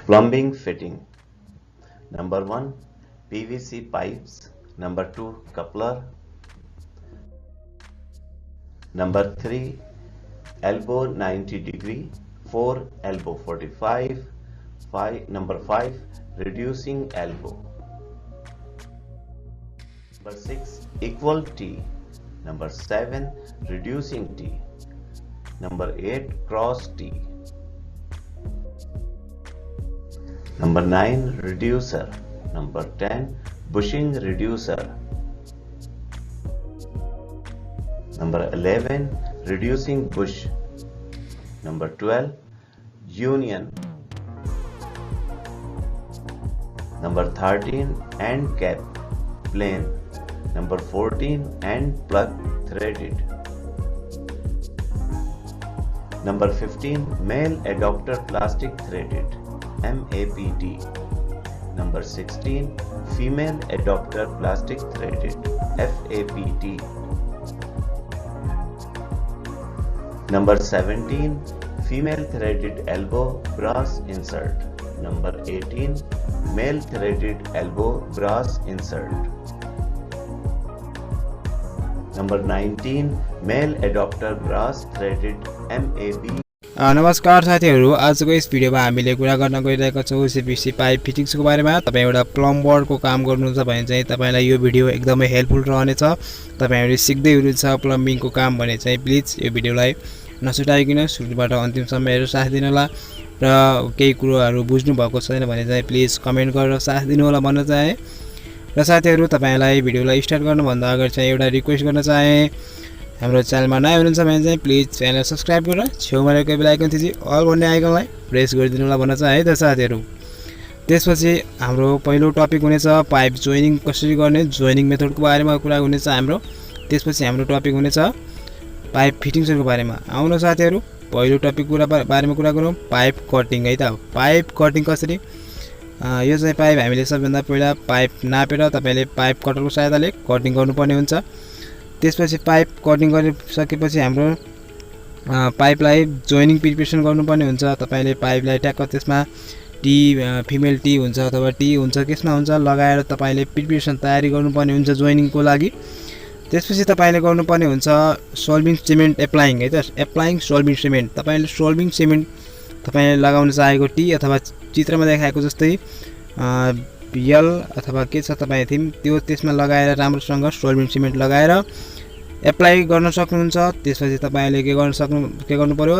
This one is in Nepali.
Plumbing fitting. Number 1, PVC pipes. Number 2, coupler. Number 3, elbow 90 degree. 4, elbow 45. Number 5, reducing elbow. Number 6, equal T. Number 7, reducing T. Number 8, cross T. Number 9, reducer. Number 10, bushing reducer. Number 11, reducing bush. Number 12, union. Number 13, end cap, plain. Number 14, end plug, threaded. Number 15, male adapter plastic threaded, MAPT. Number 16, female adapter plastic threaded, FAPT. Number 17, female threaded elbow brass insert. Number 18, male threaded elbow brass insert. Number 19, male adapter brass threaded MAP. नमस्कार साथीहरु, आजको यस भिडियोमा हामीले कुरा गर्न गइरहेका छौं CPVC पाइप फिटिङ्सको बारेमा। तपाई एउटा प्लम्बरको काम गर्नुहुन्छ भने चाहिँ तपाईलाई यो भिडियो एकदमै हेल्पफुल रहनेछ। तपाईहरुले सिक्दै हुनुहुन्छ प्लम्बिङको काम भने चाहिँ प्लिज यो भिडियोलाई नछुटाइकिन सुरुबाट अन्तिमसम्म हेरेर साथ दिनु होला र केही कुराहरु बुझ्नु भएको छैन भने चाहिँ प्लिज कमेन्ट गरेर साथ दिनु होला भन्न चाहे। र साथीहरु, तपाईलाई भिडियोलाई स्टार्ट गर्न भन्दा अगाडि चाहिँ एउटा रिक्वेस्ट गर्न चाहे, हाम्रो च्यानलमा नयाँ हुनुहुन्छ भने चाहिँ प्लिज च्यानल सब्स्क्राइब गरेर छेउमा रहेको बेल आइकन थिची अल भन्ने आइकनलाई प्रेस गरिदिनु होला भन्न चाहे। त साथीहरु, त्यसपछि हाम्रो पहिलो टपिक हुनेछ पाइप जोइनिङ कसरी गर्ने, जोइनिङ मेथडको बारेमा कुरा हुनेछ हाम्रो। त्यसपछि हाम्रो टपिक हुनेछ पाइप फिटिङ्सको बारेमा। आउनु साथीहरु, पहिलो टपिकको बारेमा कुरा गरौँ, पाइप कटिङ है त। पाइप कटिङ कसरी, यो चाहिँ पाइप हामीले सबभन्दा पहिला पाइप नापेर तपाईले पाइप कटरको सहायताले कटिङ गर्नुपर्ने हुन्छ। त्यसपछि पाइप कटिङ गरिसकेपछि हाम्रो पाइपलाई जोइनिङ प्रिपरेसन गर्नुपर्ने हुन्छ। तपाईले पाइपलाई ट्याक्क त्यसमा टी फिमेल टी हुन्छ अथवा टी हुन्छ केसमा हुन्छ लगाएर तपाईले प्रिपरेसन तयारी गर्नुपर्ने हुन्छ जोइनिङको लागि। त्यसपछि तपाईले गर्नुपर्ने हुन्छ सोल्भिङ सिमेन्ट एप्लाइङ है त। एप्लाइङ सोल्भिङ सिमेन्ट, तपाईले सोल्भिङ सिमेन्ट तपाईले लगाउन चाहेको टी अथवा चित्रमा देखाएको जस्तै यल अथवा के छ तपाई थिम त्यो त्यसमा लगाएर राम्रोसँग सोल्भिङ सिमेन्ट लगाएर एप्लाई गर्न सक्नुहुन्छ। त्यसपछि तपाईले के गर्नु पर्यो,